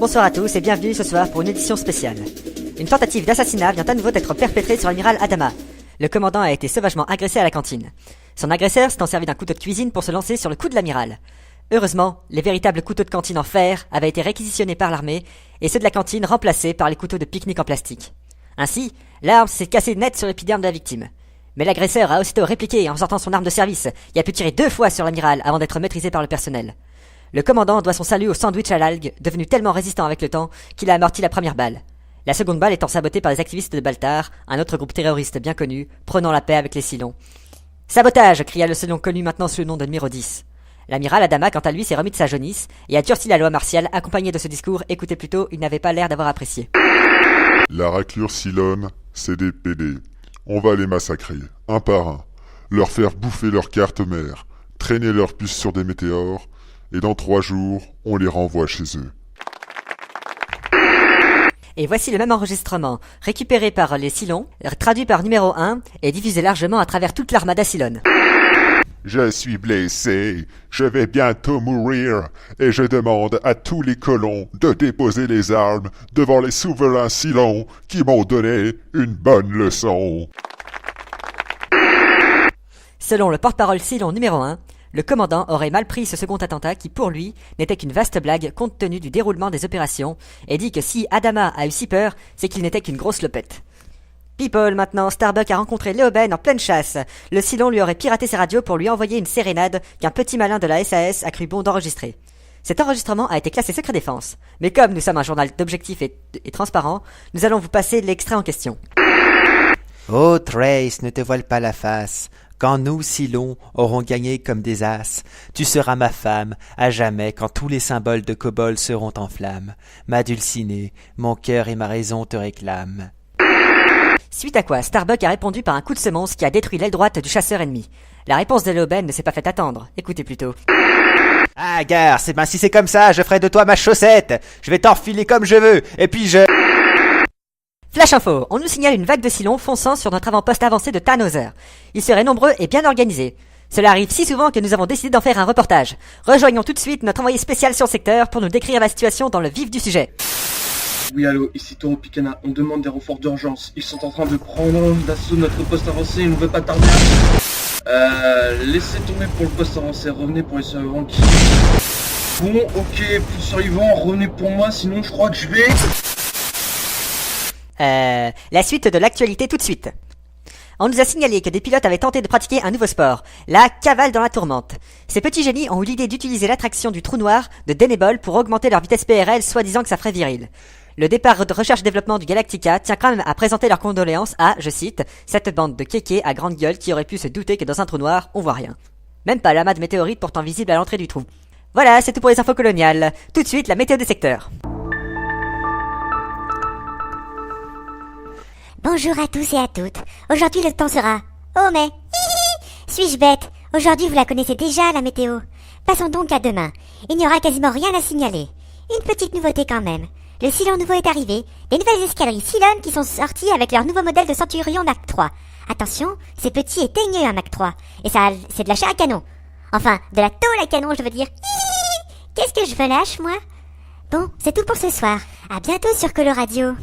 Bonsoir à tous et bienvenue ce soir pour une édition spéciale. Une tentative d'assassinat vient à nouveau d'être perpétrée sur l'amiral Adama. Le commandant a été sauvagement agressé à la cantine. Son agresseur s'est servi d'un couteau de cuisine pour se lancer sur le cou de l'amiral. Heureusement, les véritables couteaux de cantine en fer avaient été réquisitionnés par l'armée et ceux de la cantine remplacés par les couteaux de pique-nique en plastique. Ainsi, l'arme s'est cassée net sur l'épiderme de la victime. Mais l'agresseur a aussitôt répliqué en sortant son arme de service et a pu tirer 2 fois sur l'amiral avant d'être maîtrisé par le personnel. Le commandant doit son salut au sandwich à l'algue, devenu tellement résistant avec le temps qu'il a amorti la première balle. La seconde balle étant sabotée par les activistes de Baltar, un autre groupe terroriste bien connu, prenant la paix avec les Cylons. « Sabotage !» cria le Cylon connu maintenant sous le nom de numéro 10. L'amiral Adama, quant à lui, s'est remis de sa jaunisse et a durci la loi martiale, accompagné de ce discours, écoutez plutôt, il n'avait pas l'air d'avoir apprécié. La raclure Cylone, c'est des PD. On va les massacrer, un par un, leur faire bouffer leurs cartes mères, traîner leurs puces sur des météores, et dans 3 jours, on les renvoie chez eux. Et voici le même enregistrement, récupéré par les Cylons, traduit par numéro 1 et diffusé largement à travers toute l'armada Cylone. Je suis blessé, je vais bientôt mourir, et je demande à tous les colons de déposer les armes devant les souverains Cylons qui m'ont donné une bonne leçon. Selon le porte-parole Cylon numéro 1, le commandant aurait mal pris ce second attentat qui, pour lui, n'était qu'une vaste blague compte tenu du déroulement des opérations, et dit que si Adama a eu si peur, c'est qu'il n'était qu'une grosse lopette. People, maintenant, Starbuck a rencontré Léoben en pleine chasse. Le Cylon lui aurait piraté ses radios pour lui envoyer une sérénade qu'un petit malin de la SAS a cru bon d'enregistrer. Cet enregistrement a été classé secret défense, mais comme nous sommes un journal d'objectif et transparent, nous allons vous passer l'extrait en question. Oh Trace, ne te voile pas la face. Quand nous, Cylons, aurons gagné comme des as, tu seras ma femme, à jamais, quand tous les symboles de Kobol seront en flammes. Ma dulcinée, mon cœur et ma raison te réclament. Suite à quoi, Starbuck a répondu par un coup de semonce qui a détruit l'aile droite du chasseur ennemi. La réponse de Léoben ne s'est pas fait attendre. Écoutez plutôt. Ah, gare, si c'est comme ça, je ferai de toi ma chaussette. Je vais t'enfiler comme je veux, et puis je... Flash info, on nous signale une vague de Cylons fonçant sur notre avant-poste avancé de Tannhauser. Ils seraient nombreux et bien organisés. Cela arrive si souvent que nous avons décidé d'en faire un reportage. Rejoignons tout de suite notre envoyé spécial sur le secteur pour nous décrire la situation dans le vif du sujet. Oui, allô, ici Toro Picana, on demande des renforts d'urgence. Ils sont en train de prendre d'assaut notre poste avancé et on ne veut pas tarder. Laissez tomber pour le poste avancé, revenez pour les survivants qui... Bon, ok, plus survivants, revenez pour moi, sinon je crois que je vais... La suite de l'actualité tout de suite. On nous a signalé que des pilotes avaient tenté de pratiquer un nouveau sport, la cavale dans la tourmente. Ces petits génies ont eu l'idée d'utiliser l'attraction du trou noir de Denebol pour augmenter leur vitesse PRL, soi-disant que ça ferait viril. Le départ de recherche-développement du Galactica tient quand même à présenter leurs condoléances à, je cite, cette bande de kékés à grande gueule qui aurait pu se douter que dans un trou noir, on voit rien. Même pas l'amas de météorites pourtant visible à l'entrée du trou. Voilà, c'est tout pour les infos coloniales. Tout de suite, la météo des secteurs. Bonjour à tous et à toutes. Aujourd'hui le temps sera... Oh mais... Suis-je bête? Aujourd'hui vous la connaissez déjà la météo. Passons donc à demain. Il n'y aura quasiment rien à signaler. Une petite nouveauté quand même. Le Cylon nouveau est arrivé. Des nouvelles escadrilles Cylon qui sont sorties avec leur nouveau modèle de Centurion Mark III. Attention, c'est petit et teigneux un Mark III. Et ça, c'est de la chair à canon. Enfin, de la tôle à canon je veux dire. Qu'est-ce que je me lâche moi? Bon, c'est tout pour ce soir. À bientôt sur Colo Radio.